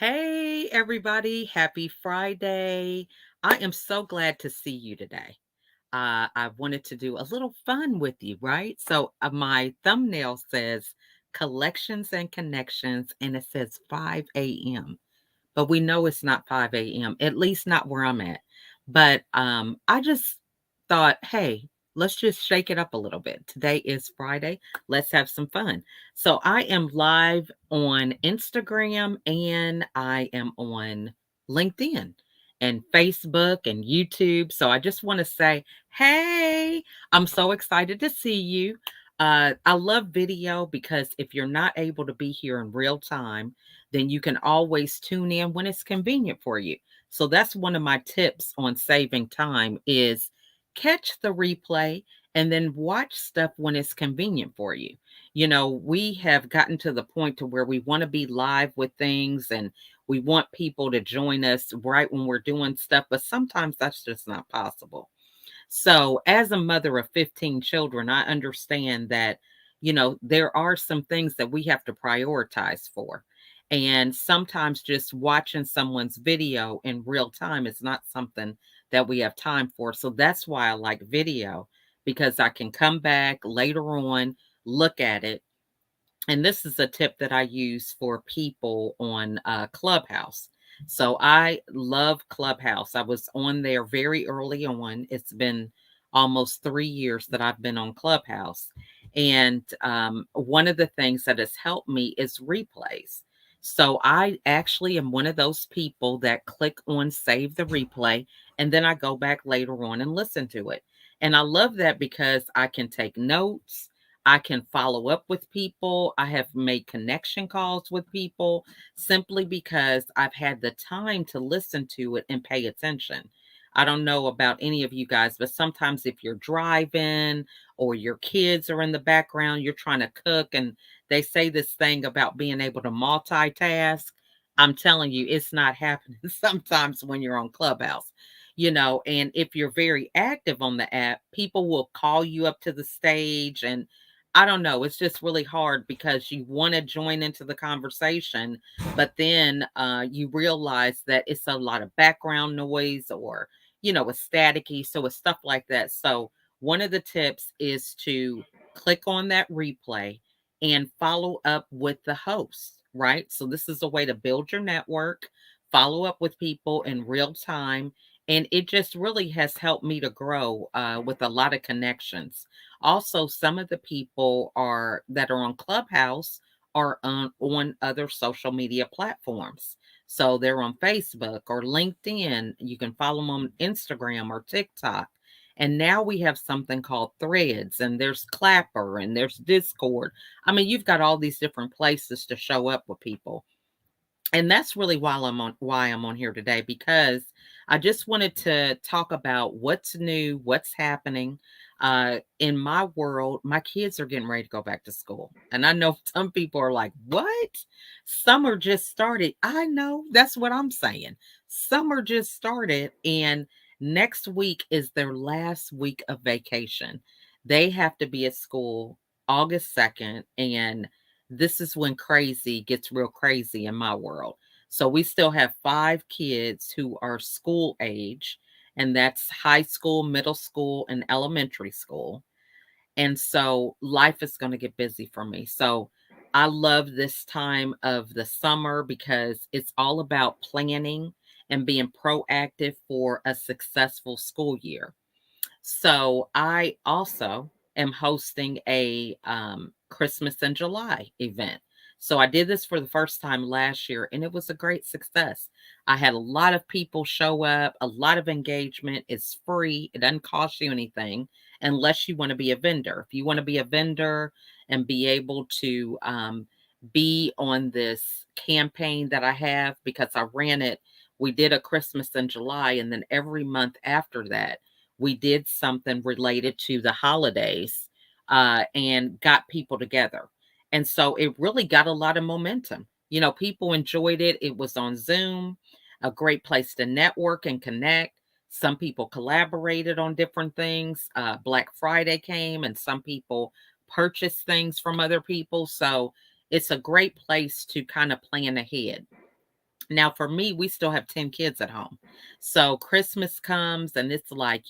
Hey, everybody. Happy Friday. I am so glad to see you today. I wanted to do a little fun with you, right? So, my thumbnail says collections and connections, and it says 5 a.m. But we know it's not 5 a.m., at least not where I'm at. But I just thought, hey, let's just shake it up a little bit. Today is Friday. Let's have some fun. So I am live on Instagram and I am on LinkedIn and Facebook and YouTube. So I just want to say, hey, I'm so excited to see you. I love video because if you're not able to be here in real time, then you can always tune in when it's convenient for you. So that's one of my tips on saving time is catch the replay and then watch stuff when it's convenient for you. You know, we have gotten to the point to where we want to be live with things and we want people to join us right when we're doing stuff, but sometimes that's just not possible. So, as a mother of 15 children, I understand that, there are some things that we have to prioritize for. And sometimes just watching someone's video in real time is not something that we have time for. So, that's why I like video because I can come back later on, look at it, and this is a tip that I use for people on Clubhouse. So I love Clubhouse. I was on there very early on. It's been almost 3 years that I've been on Clubhouse. And one of the things that has helped me is replays. So I actually am one of those people that click on save the replay and then I go back later on and listen to it. And I love that because I can take notes. I can follow up with people. I have made connection calls with people simply because I've had the time to listen to it and pay attention. I don't know about any of you guys, but sometimes if you're driving or your kids are in the background, you're trying to cook, and they say this thing about being able to multitask. I'm telling you, it's not happening sometimes when you're on Clubhouse. And if you're very active on the app, people will call you up to the stage, and I don't know. It's just really hard because you want to join into the conversation, but then you realize that it's a lot of background noise or, it's staticky. So it's stuff like that. So one of the tips is to click on that replay and follow up with the host, right? So this is a way to build your network, follow up with people in real time. And it just really has helped me to grow with a lot of connections. Also, some of the people are that are on Clubhouse are on other social media platforms. So they're on Facebook or LinkedIn. You can follow them on Instagram or TikTok. And now we have something called Threads, and there's Clapper, and there's Discord. I mean, you've got all these different places to show up with people, and that's really why I'm on here today, because I just wanted to talk about what's new, what's happening in my world. My kids are getting ready to go back to school, and I know some people are like, what? Summer just started. I know, that's what I'm saying. Summer just started, and next week is their last week of vacation. They have to be at school August 2nd, and this is when crazy gets real crazy in my world. So we still have 5 kids who are school age, and that's high school, middle school, and elementary school. And so life is going to get busy for me. So I love this time of the summer because it's all about planning and being proactive for a successful school year. So I also am hosting a Christmas in July event. So I did this for the first time last year and it was a great success. I had a lot of people show up, a lot of engagement. It's free, it doesn't cost you anything unless you want to be a vendor. If you want to be a vendor and be able to be on this campaign that I have, because I ran it, we did a Christmas in July, and then every month after that, we did something related to the holidays and got people together. And so it really got a lot of momentum. People enjoyed it. It was on Zoom, a great place to network and connect. Some people collaborated on different things. Black Friday came, and some people purchased things from other people. So it's a great place to kind of plan ahead. Now, for me, we still have 10 kids at home. So Christmas comes and it's like,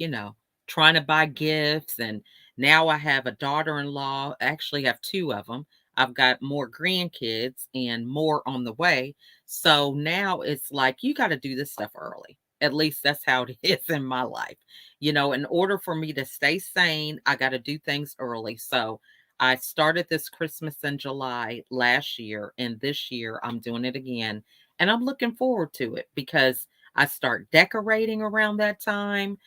trying to buy gifts. And now I have a daughter in law. I actually have two of them. I've got more grandkids and more on the way. So now it's like, you got to do this stuff early. At least that's how it is in my life. In order for me to stay sane, I got to do things early. So I started this Christmas in July last year, and this year I'm doing it again, and I'm looking forward to it because I start decorating around that time,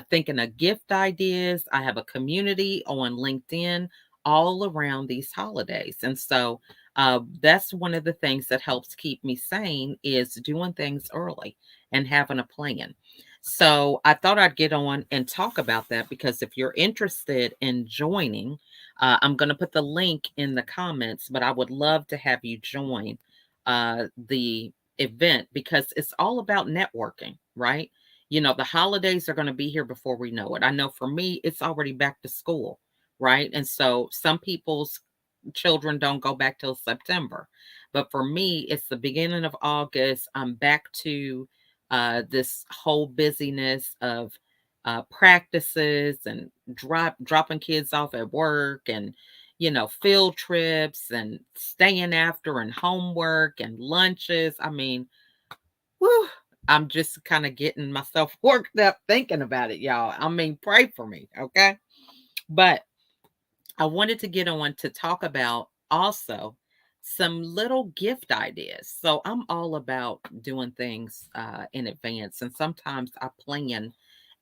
thinking of gift ideas. I have a community on LinkedIn all around these holidays. And so that's one of the things that helps keep me sane is doing things early and having a plan. So I thought I'd get on and talk about that because if you're interested in joining, I'm going to put the link in the comments, but I would love to have you join the event because it's all about networking, right? The holidays are going to be here before we know it. I know for me, it's already back to school, right? And so some people's children don't go back till September. But for me, it's the beginning of August. I'm back to this whole busyness of practices and dropping kids off at work and field trips and staying after and homework and lunches. I mean, whew, I'm just kind of getting myself worked up thinking about it, y'all. I mean, pray for me, okay? But I wanted to get on to talk about also some little gift ideas. So I'm all about doing things in advance. And sometimes I plan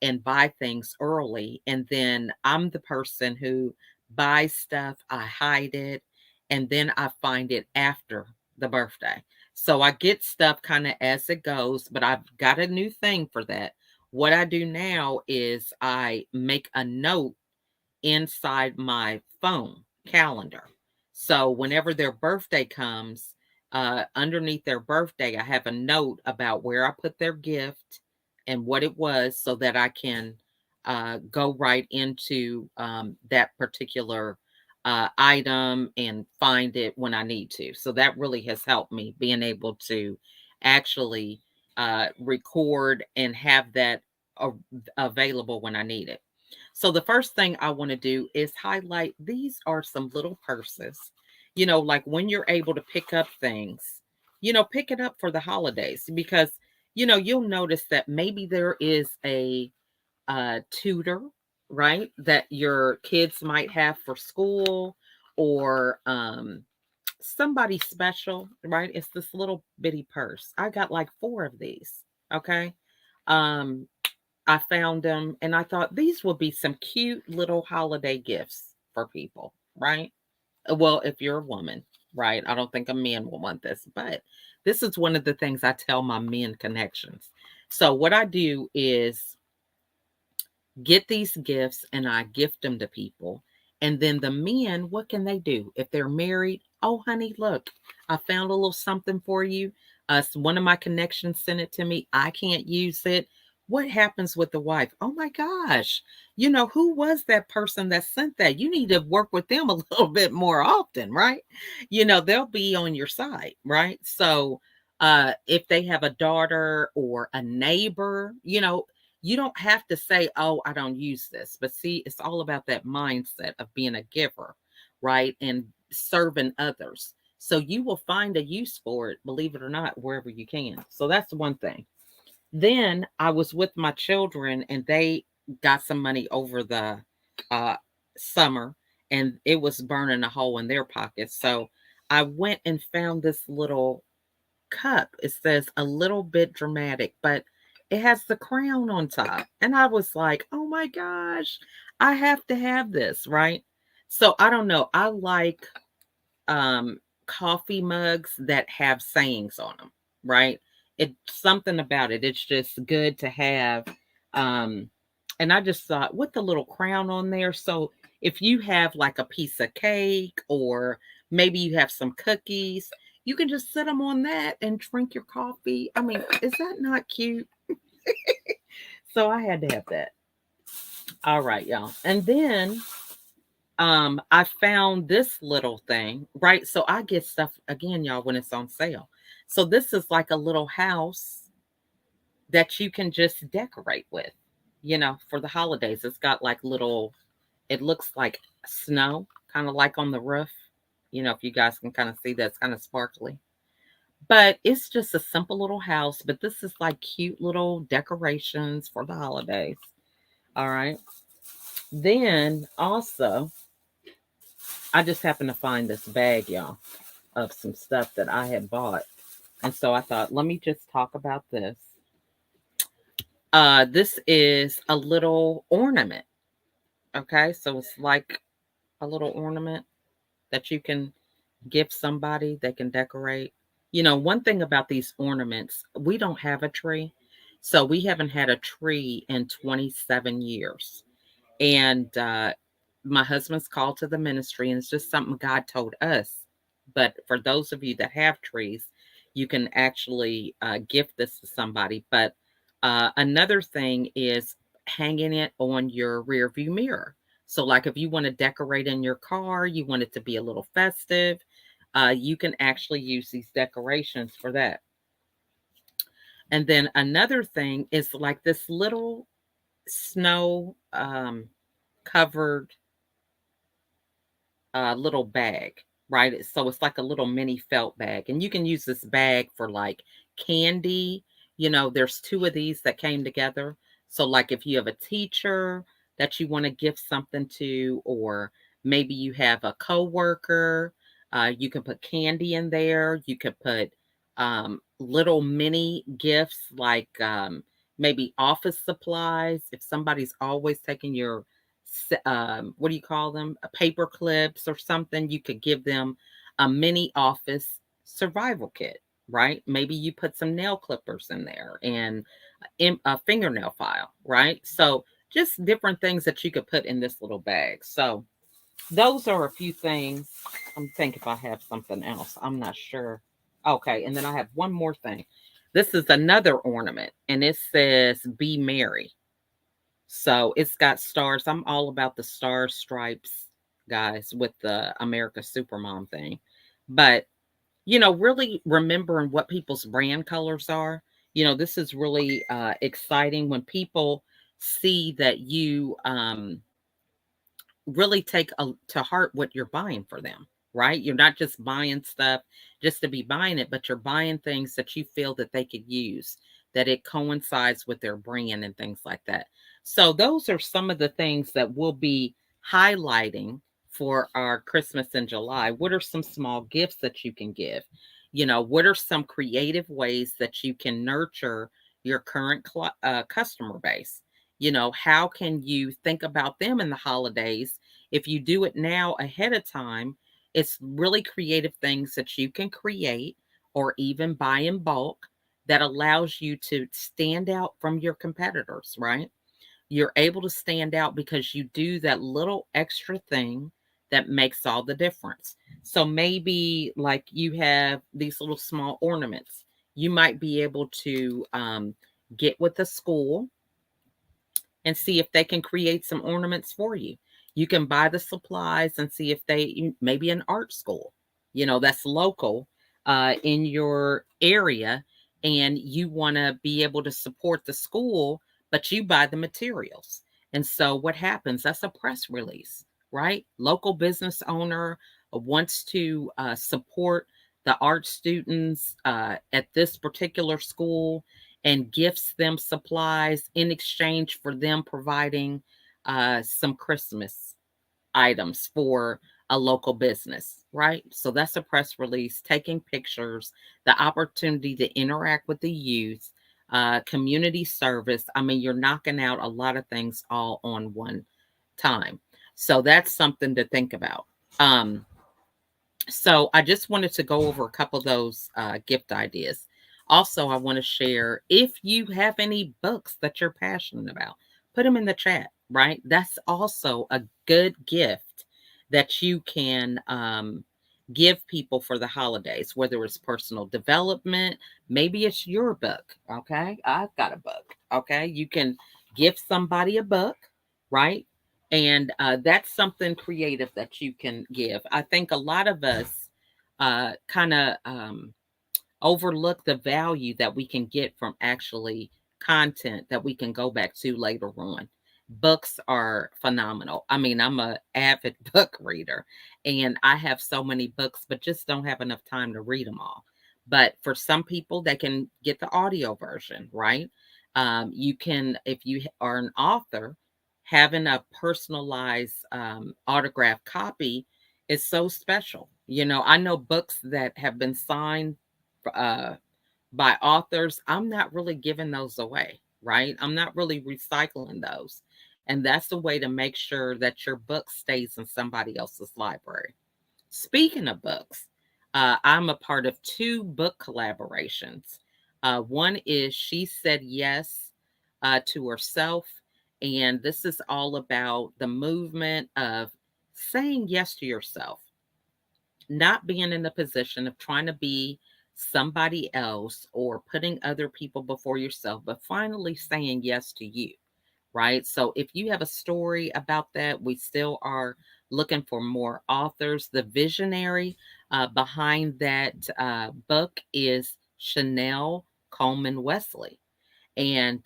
and buy things early. And then I'm the person who buys stuff, I hide it, and then I find it after the birthday. So I get stuff kind of as it goes, but I've got a new thing for that. What I do now is I make a note inside my phone calendar. So whenever their birthday comes, underneath their birthday, I have a note about where I put their gift and what it was so that I can go right into that particular item and find it when I need to. So that really has helped me being able to actually record and have that a- available when I need it. So the first thing I want to do is highlight these are some little purses. Like when you're able to pick up things, pick it up for the holidays because you'll notice that maybe there is a tutor, right? That your kids might have for school or somebody special, right? It's this little bitty purse. I got like four of these. Okay. Um, I found them and I thought these would be some cute little holiday gifts for people, right? Well, if you're a woman, right? I don't think a man will want this, but this is one of the things I tell my men connections. So, what I do is get these gifts and I gift them to people. And then the men, what can they do? If they're married, oh, honey, look, I found a little something for you. One of my connections sent it to me. I can't use it. What happens with the wife? Oh my gosh. Who was that person that sent that? You need to work with them a little bit more often, right? They'll be on your side, right? So, if they have a daughter or a neighbor, you don't have to say, "Oh, I don't use this." But see, it's all about that mindset of being a giver, right? And serving others. So you will find a use for it, believe it or not, wherever you can. So that's one thing. Then I was with my children and they got some money over the uh summer and it was burning a hole in their pockets. So I went and found this little cup. It says a little bit dramatic, but it has the crown on top. And I was like, oh my gosh, I have to have this, right? So I don't know. I like coffee mugs that have sayings on them, right? It's something about it. It's just good to have. Um, and I just thought with the little crown on there. So if you have like a piece of cake or maybe you have some cookies, you can just sit them on that and drink your coffee. I mean, is that not cute? So I had to have that. All right, y'all. And then I found this little thing, right? So I get stuff again, y'all, when it's on sale. So this is like a little house that you can just decorate with, for the holidays. It's got like little, it looks like snow, kind of like on the roof. If you guys can kind of see that, it's kind of sparkly. But it's just a simple little house, but this is like cute little decorations for the holidays. All right. Then also, I just happened to find this bag, y'all, of some stuff that I had bought. And so I thought, let me just talk about this. This is a little ornament. Okay. So it's like a little ornament that you can give somebody that can decorate. One thing about these ornaments, we don't have a tree. So we haven't had a tree in 27 years. And my husband's called to the ministry, and it's just something God told us. But for those of you that have trees, you can actually gift this to somebody. But another thing is hanging it on your rear view mirror. So, like if you want to decorate in your car, you want it to be a little festive, you can actually use these decorations for that. And then another thing is like this little snow covered little bag, right? So it's like a little mini felt bag, and you can use this bag for like candy. There's two of these that came together. So, like, if you have a teacher that you want to gift something to, or maybe you have a coworker, you can put candy in there. You could put little mini gifts like maybe office supplies. If somebody's always taking your what do you call them? Paper clips or something. You could give them a mini office survival kit, right? Maybe you put some nail clippers in there and a fingernail file, right? So just different things that you could put in this little bag. So those are a few things. I'm thinking if I have something else. I'm not sure. Okay, and then I have one more thing. This is another ornament, and it says "Be Merry." So it's got stars. I'm all about the stars, stripes, guys, with the America Supermom thing. But, really remembering what people's brand colors are. This is really exciting when people see that you really take to heart what you're buying for them, right? You're not just buying stuff just to be buying it, but you're buying things that you feel that they could use, that it coincides with their brand and things like that. So those are some of the things that we'll be highlighting for our Christmas in July. What are some small gifts that you can give? What are some creative ways that you can nurture your current customer base? How can you think about them in the holidays? If you do it now ahead of time, it's really creative things that you can create or even buy in bulk that allows you to stand out from your competitors, right? You're able to stand out because you do that little extra thing that makes all the difference. So maybe like you have these little small ornaments, you might be able to get with the school and see if they can create some ornaments for you. You can buy the supplies and see if maybe an art school, that's local in your area, and you want to be able to support the school, but you buy the materials. And so what happens? That's a press release, right? Local business owner wants to support the art students at this particular school and gifts them supplies in exchange for them providing some Christmas items for a local business, right? So that's a press release, taking pictures, the opportunity to interact with the youth, community service. I mean, you're knocking out a lot of things all on one time. So that's something to think about. So I just wanted to go over a couple of those gift ideas. Also, I want to share if you have any books that you're passionate about, put them in the chat, right? That's also a good gift that you can give people for the holidays, whether it's personal development, maybe it's your book. Okay. I've got a book. Okay. You can give somebody a book, right? And that's something creative that you can give. I think a lot of us kind of overlook the value that we can get from actually content that we can go back to later on. Books are phenomenal. I mean, I'm a avid book reader and I have so many books, but just don't have enough time to read them all. But for some people, they can get the audio version, right? You can, if you are an author, having a personalized autograph copy is so special. You know, I know books that have been signed uh, by authors. I'm not really giving those away, right? I'm not really recycling those. And that's the way to make sure that your book stays in somebody else's library. Speaking of books, I'm a part of two book collaborations. One is She Said Yes to Herself. And this is all about the movement of saying yes to yourself, not being in the position of trying to be somebody else or putting other people before yourself, but finally saying yes to you, right? So if you have a story about that, we still are looking for more authors. The visionary behind that book is Chanel Coleman Wesley, and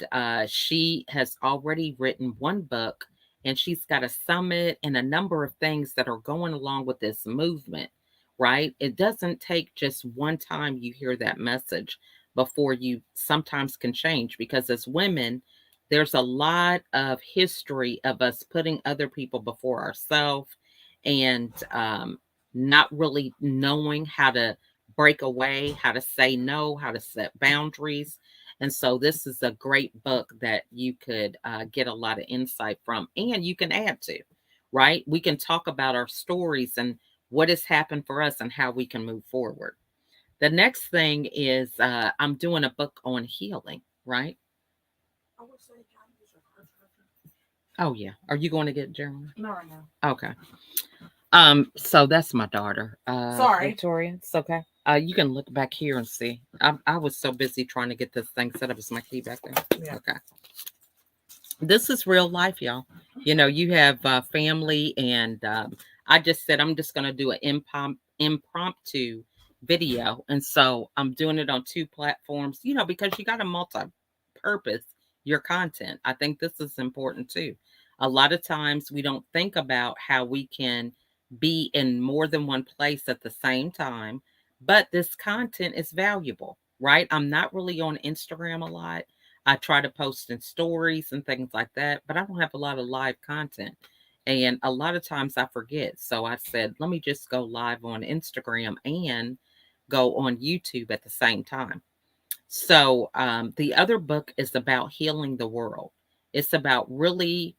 she has already written one book, and she's got a summit and a number of things that are going along with this movement, right? It doesn't take just one time you hear that message before you sometimes can change, because as women, there's a lot of history of us putting other people before ourselves, and not really knowing how to break away, how to say no, how to set boundaries. And so this is a great book that you could get a lot of insight from, and you can add to, right? We can talk about our stories and what has happened for us and how we can move forward. The next thing is I'm doing a book on healing, right? Oh yeah. Are you going to get Jeremiah? No, right now. Okay. So that's my daughter. Sorry. Victoria. It's okay. You can look back here and see. I was so busy trying to get this thing set up. Is my key back there? Yeah. Okay. This is real life, y'all. You know, you have family, and I just said I'm just going to do an impromptu video, and so I'm doing it on two platforms. You know, because you got to multi-purpose your content. I think this is important too. A lot of times we don't think about how we can be in more than one place at the same time, but this content is valuable, right? I'm not really on Instagram a lot. I try to post in stories and things like that, but I don't have a lot of live content. And a lot of times I forget. So I said, let me just go live on Instagram and go on YouTube at the same time. So the other book is about healing the world. It's about really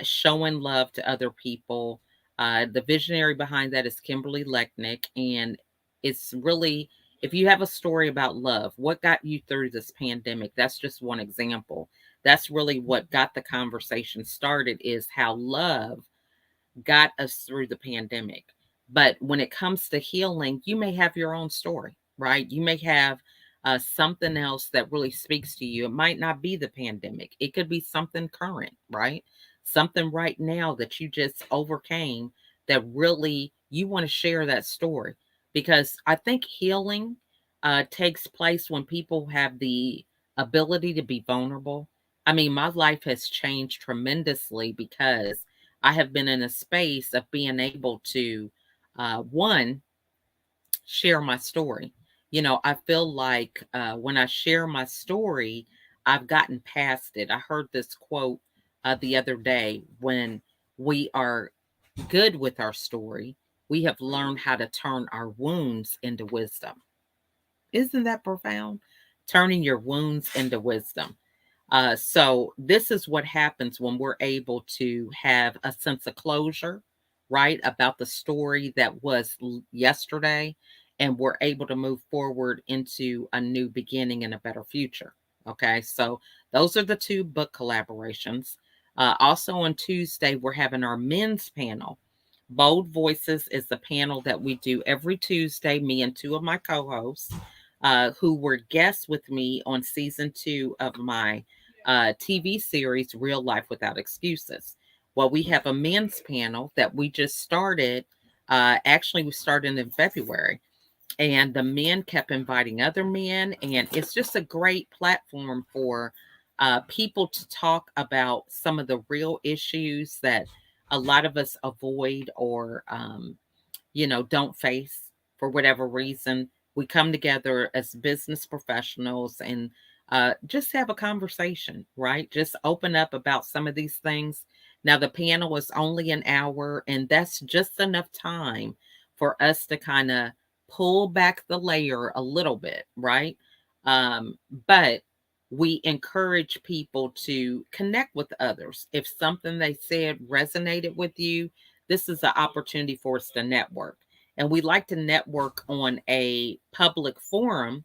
showing love to other people. The visionary behind that is Kimberly Lechnick, and it's really, if you have a story about love, what got you through this pandemic? That's just one example. That's really what got the conversation started, is how love got us through the pandemic. But when it comes to healing, you may have your own story, right? You may have something else that really speaks to you. It might not be the pandemic, it could be something current, right? Something right now that you just overcame that really you want to share that story. Because I think healing takes place when people have the ability to be vulnerable. I mean, my life has changed tremendously because I have been in a space of being able to, one, share my story. You know, I feel like when I share my story, I've gotten past it. I heard this quote the other day: when we are good with our story, we have learned how to turn our wounds into wisdom. Isn't that profound? Turning your wounds into wisdom. So this is what happens when we're able to have a sense of closure, right, about the story that was yesterday, and we're able to move forward into a new beginning and a better future. Okay, so those are the two book collaborations. Also on Tuesday, we're having our men's panel. Bold Voices is the panel that we do every Tuesday, me and two of my co-hosts, who were guests with me on season 2 of my TV series, Real Life Without Excuses. Well, we have a men's panel that we just started. Actually, we started in February. and the men kept inviting other men, and it's just a great platform for people to talk about some of the real issues that a lot of us avoid or don't face for whatever reason. We come together as business professionals and just have a conversation, right? Just open up about some of these things. Now, the panel is only an hour, and that's just enough time for us to kind of pull back the layer a little bit, right? Um, but we encourage people to connect with others. If something they said resonated with you, this is an opportunity for us to network. And we like to network on a public forum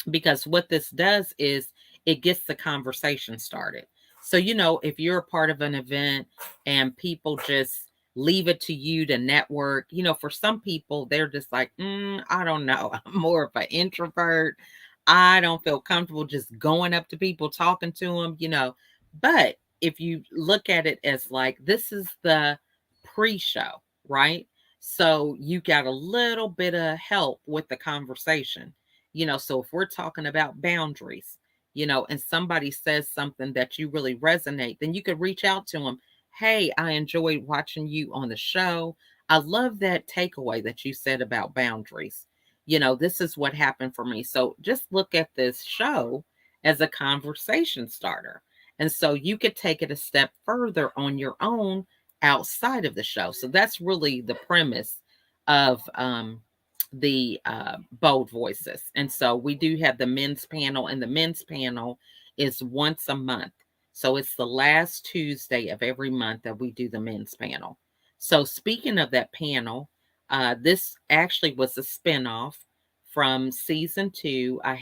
because what this does is it gets the conversation started. So, if you're a part of an event and people just leave it to you to network, for some people, they're just like, I don't know. I'm more of an introvert. I don't feel comfortable just going up to people, talking to them. But if you look at it as like, this is the pre show, right? So you got a little bit of help with the conversation. So if we're talking about boundaries, and somebody says something that you really resonate, then you could reach out to them. Hey, I enjoyed watching you on the show. I love that takeaway that you said about boundaries. This is what happened for me. So just look at this show as a conversation starter. And so you could take it a step further on your own outside of the show. So that's really the premise of the bold voices. And so we do have the men's panel, and the men's panel is once a month. So it's the last Tuesday of every month that we do the men's panel. So speaking of that panel, this actually was a spinoff from season two. I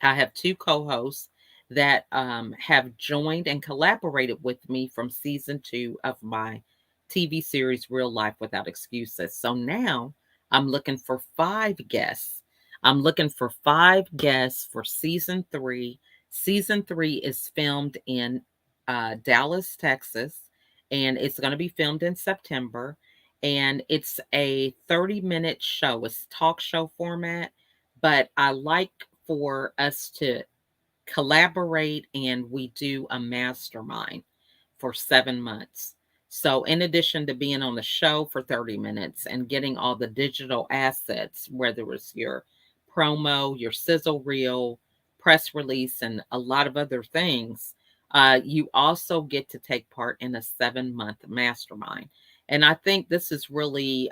have two co-hosts that have joined and collaborated with me from season two of my TV series Real Life Without Excuses. So now I'm looking for five guests. I'm looking for five guests for season three. Season three is filmed in Dallas, Texas, and it's going to be filmed in September. And it's a 30-minute show. It's talk show format, but I like for us to collaborate, and we do a mastermind for 7 months. So, in addition to being on the show for 30 minutes and getting all the digital assets, whether it's your promo, your sizzle reel, press release, and a lot of other things, you also get to take part in a 7-month mastermind. And I think this has really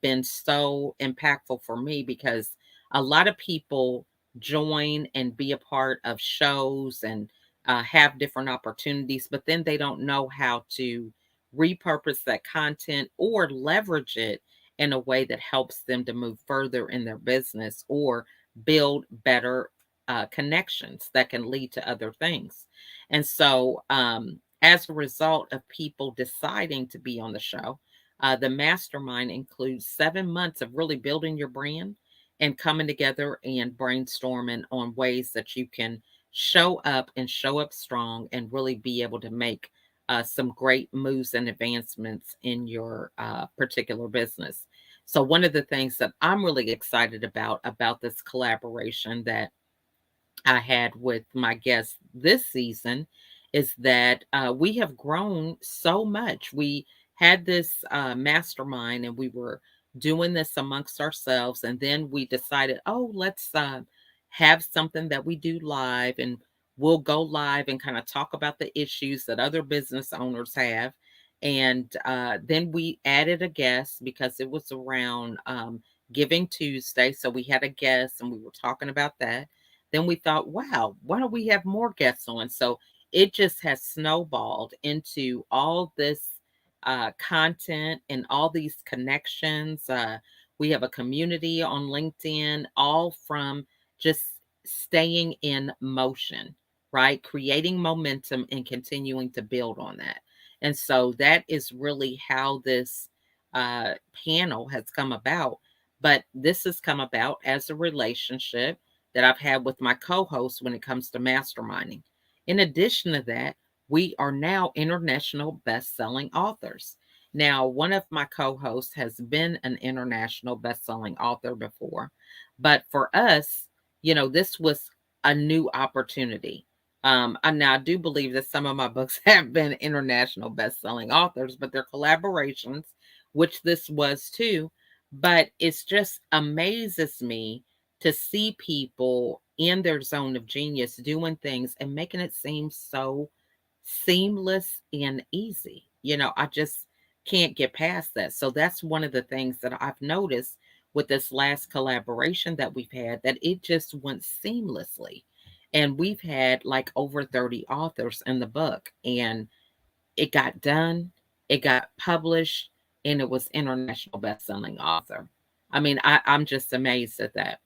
been so impactful for me because a lot of people join and be a part of shows and have different opportunities, but then they don't know how to repurpose that content or leverage it in a way that helps them to move further in their business or build better connections that can lead to other things. And so, as a result of people deciding to be on the show, the mastermind includes 7 months of really building your brand and coming together and brainstorming on ways that you can show up strong and really be able to make some great moves and advancements in your particular business. So one of the things that I'm really excited about this collaboration that I had with my guests this season is that we have grown so much. We had this mastermind, and we were doing this amongst ourselves. And then we decided, oh, let's have something that we do live, and we'll go live and kind of talk about the issues that other business owners have. And then we added a guest because it was around Giving Tuesday. So we had a guest and we were talking about that. Then we thought, wow, why don't we have more guests on? So it just has snowballed into all this content and all these connections. We have a community on LinkedIn, all from just staying in motion, right? Creating momentum and continuing to build on that. And so that is really how this uh, panel has come about. But this has come about as a relationship that I've had with my co host when it comes to masterminding. In addition to that, we are now international best selling authors. Now, one of my co hosts has been an international best-selling author before, but for us, this was a new opportunity. And now I do believe that some of my books have been international best-selling authors, but they're collaborations, which this was too. But it's just amazes me to see people in their zone of genius doing things and making it seem so seamless and easy. I just can't get past that. So that's one of the things that I've noticed with this last collaboration that we've had, that it just went seamlessly. And we've had like over 30 authors in the book, and it got done, it got published, and it was international best-selling author. I mean, I'm just amazed at that.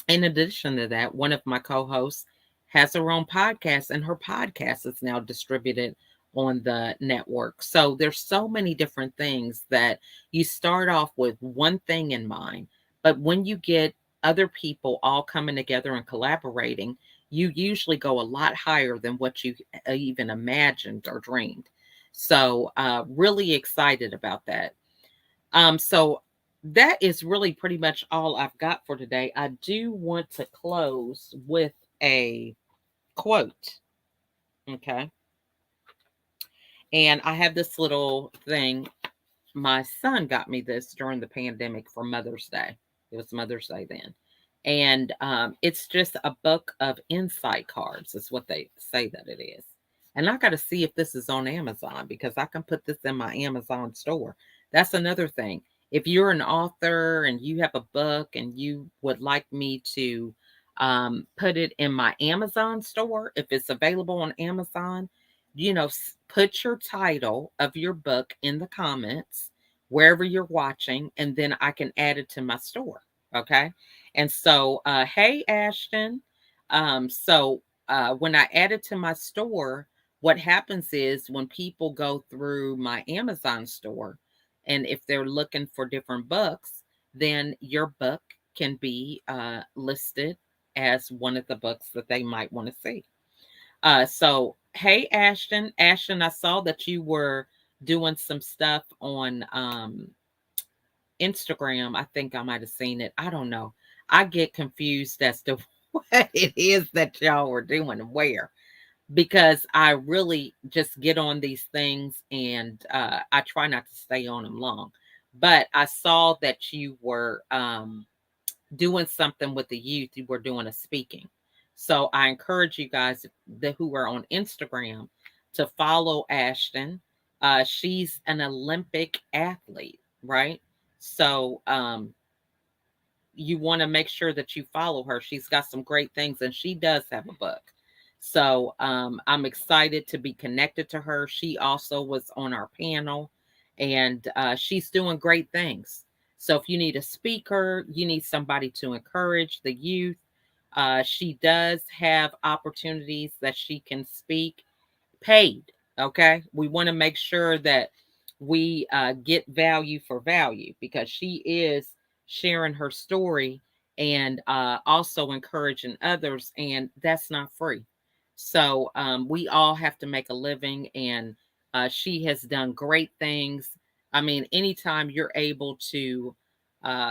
In addition to that, one of my co-hosts has her own podcast, and her podcast is now distributed on the network. So there's so many different things that you start off with one thing in mind, but when you get other people all coming together and collaborating, you usually go a lot higher than what you even imagined or dreamed. So really excited about that. So that is really pretty much all I've got for today. I do want to close with a quote. Okay. And I have this little thing. My son got me this during the pandemic for Mother's Day. It was Mother's Day then. And it's just a book of insight cards, is what they say that it is. And I got to see if this is on Amazon, because I can put this in my Amazon store. That's another thing. If you're an author and you have a book and you would like me to put it in my Amazon store, if it's available on Amazon, put your title of your book in the comments wherever you're watching, and then I can add it to my store. Okay. And so, hey, Ashton. When I add it to my store, what happens is when people go through my Amazon store, and if they're looking for different books, then your book can be listed as one of the books that they might want to see. So, hey, Ashton. Ashton, I saw that you were doing some stuff on Instagram. I think I might have seen it. I don't know. I get confused as to what it is that y'all were doing and where, because I really just get on these things, and I try not to stay on them long. But I saw that you were doing something with the youth. You were doing a speaking. So I encourage you guys who are on Instagram to follow Ashton. She's an Olympic athlete, right? So you want to make sure that you follow her. She's got some great things, and she does have a book. So I'm excited to be connected to her. She also was on our panel, and she's doing great things. So if you need a speaker, you need somebody to encourage the youth, she does have opportunities that she can speak paid. Okay. We want to make sure that we get value for value, because she is sharing her story and also encouraging others, and that's not free. So we all have to make a living, and she has done great things. I mean, anytime you're able to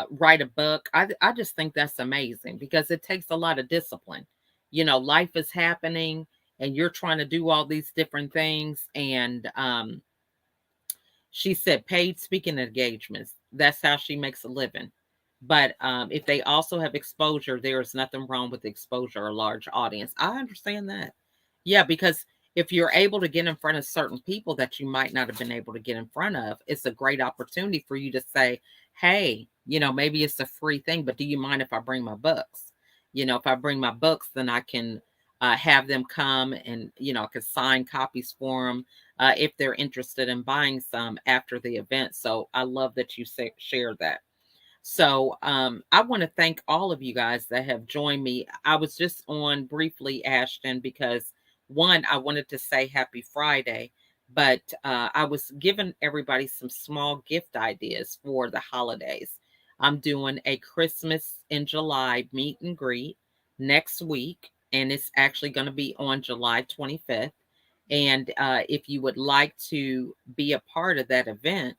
write a book, I just think that's amazing, because it takes a lot of discipline. Life is happening, and you're trying to do all these different things. And she said paid speaking engagements. That's how she makes a living. But if they also have exposure, there is nothing wrong with exposure or large audience. I understand that. Yeah, because if you're able to get in front of certain people that you might not have been able to get in front of, it's a great opportunity for you to say, hey, maybe it's a free thing, but do you mind if I bring my books? If I bring my books, then I can have them come, and, I could sign copies for them if they're interested in buying some after the event. So I love that you share that. So I want to thank all of you guys that have joined me. I was just on briefly, Ashton, because one, I wanted to say happy Friday, but I was giving everybody some small gift ideas for the holidays. I'm doing a Christmas in July meet and greet next week, and it's actually going to be on July 25th. And if you would like to be a part of that event,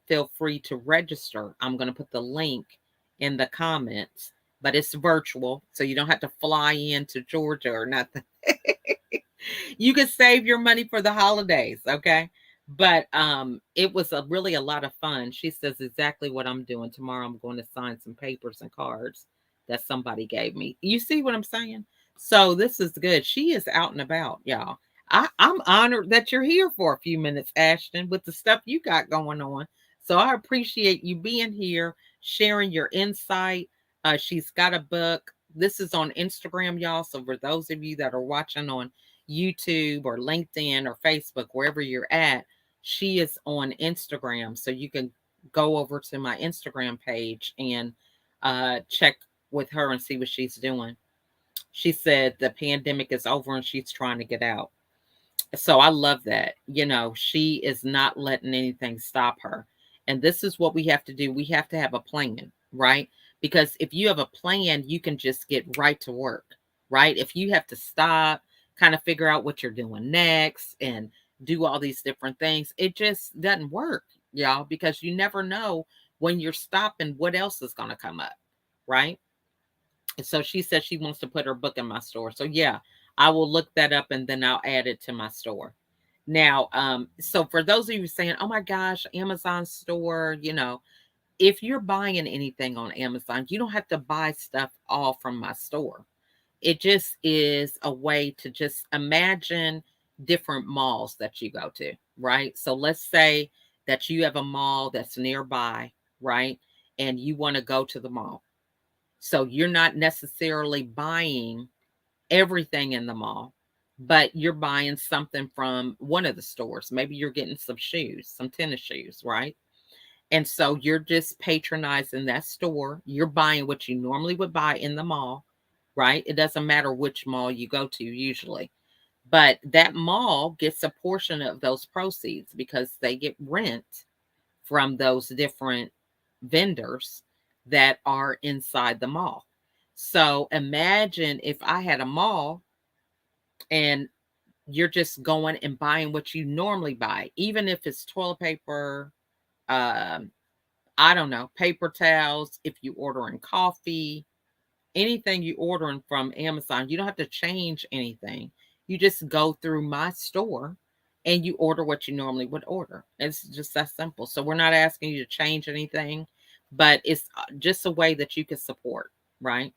feel free to register. I'm going to put the link in the comments, but it's virtual, so you don't have to fly into Georgia or nothing. You can save your money for the holidays, okay? But it was really a lot of fun. She says exactly what I'm doing tomorrow. I'm going to sign some papers and cards that somebody gave me. You see what I'm saying? So this is good. She is out and about, y'all. I'm honored that you're here for a few minutes, Ashton, with the stuff you got going on. So I appreciate you being here, sharing your insight. She's got a book. This is on Instagram, y'all. So for those of you that are watching on YouTube or LinkedIn or Facebook, wherever you're at, she is on Instagram. So you can go over to my Instagram page and check with her and see what she's doing. She said the pandemic is over and she's trying to get out. So I love that. She is not letting anything stop her. And this is what we have to do. We have to have a plan, right? Because if you have a plan, you can just get right to work, right? If you have to stop, kind of figure out what you're doing next and do all these different things, it just doesn't work, y'all, because you never know when you're stopping what else is going to come up, right? And so she said she wants to put her book in my store. So yeah, I will look that up and then I'll add it to my store. Now, so for those of you saying, oh my gosh, Amazon store, if you're buying anything on Amazon, you don't have to buy stuff all from my store. It just is a way to just imagine different malls that you go to, right? So let's say that you have a mall that's nearby, right? And you want to go to the mall. So you're not necessarily buying everything in the mall, but you're buying something from one of the stores. Maybe you're getting some shoes, some tennis shoes, right? And so you're just patronizing that store. You're buying what you normally would buy in the mall, right? It doesn't matter which mall you go to usually, but that mall gets a portion of those proceeds because they get rent from those different vendors that are inside the mall. So imagine if I had a mall and you're just going and buying what you normally buy, even if it's toilet paper, um, I don't know, paper towels, if you ordering coffee, anything you ordering from Amazon, you don't have to change anything. You just go through my store and you order what you normally would order. It's just that simple. So we're not asking you to change anything, but it's just a way that you can support, right?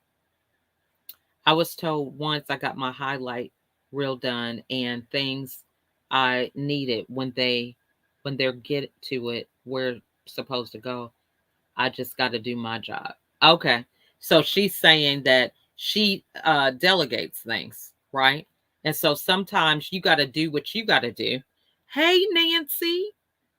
I was told once I got my highlight reel done and things I needed when they're get to it, where it's supposed to go. I just got to do my job. Okay. So she's saying that she delegates things, right? And so sometimes you got to do what you got to do. Hey, Nancy,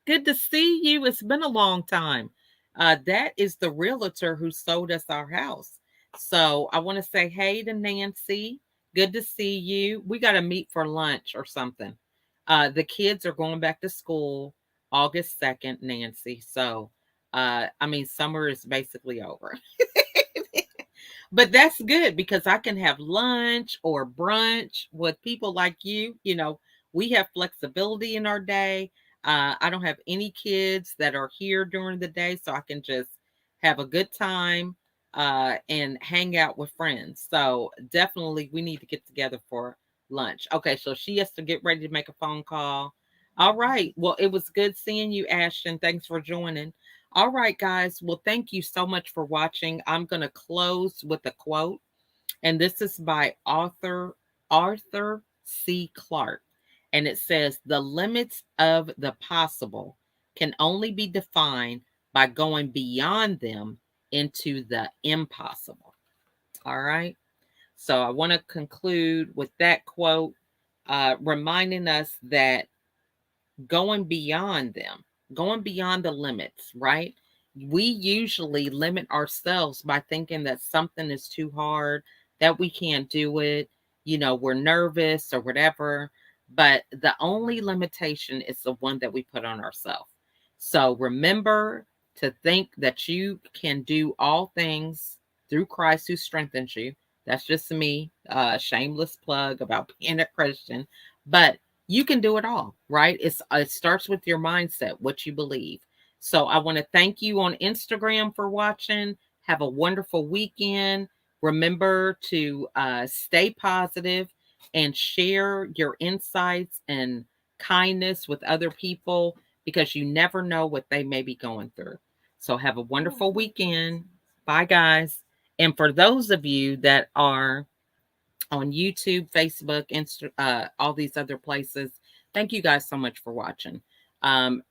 good to see you. It's been a long time. That is the realtor who sold us our house. So I want to say hey to Nancy. Good to see you. We got to meet for lunch or something. The kids are going back to school August 2nd, Nancy. So I mean, summer is basically over. But that's good because I can have lunch or brunch with people like you. We have flexibility in our day. I don't have any kids that are here during the day, so I can just have a good time and hang out with friends. So definitely we need to get together for lunch. Okay, so she has to get ready to make a phone call. All right. Well, it was good seeing you, Ashton. Thanks for joining. All right, guys. Well, thank you so much for watching. I'm going to close with a quote, and this is by Arthur C. Clarke. And it says, the limits of the possible can only be defined by going beyond them into the impossible. All right. So I want to conclude with that quote, reminding us that going beyond them, going beyond the limits, right? We usually limit ourselves by thinking that something is too hard, that we can't do it, we're nervous or whatever. But the only limitation is the one that we put on ourselves. So remember to think that you can do all things through Christ who strengthens you. That's just me, shameless plug about being a Christian. But you can do it all, right? It starts with your mindset, what you believe. So I want to thank you on Instagram for watching. Have a wonderful weekend. Remember to stay positive and share your insights and kindness with other people, because you never know what they may be going through. So have a wonderful weekend. Bye, guys. And for those of you that are on YouTube, Facebook, all these other places, thank you guys so much for watching. Um,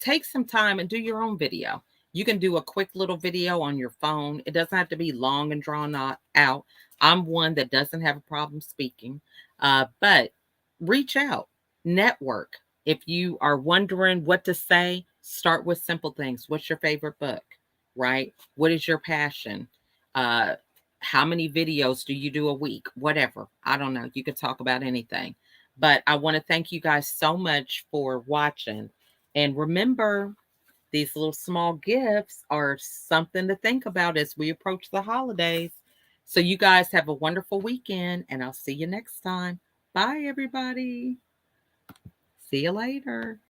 Take some time and do your own video. You can do a quick little video on your phone. It doesn't have to be long and drawn out. I'm one that doesn't have a problem speaking, but reach out, network. If you are wondering what to say, start with simple things. What's your favorite book, right? What is your passion? Uh, how many videos do you do a week? Whatever. I don't know. You could talk about anything. But I want to thank you guys so much for watching. And remember, these little small gifts are something to think about as we approach the holidays. So, you guys have a wonderful weekend, and I'll see you next time. Bye, everybody. See you later.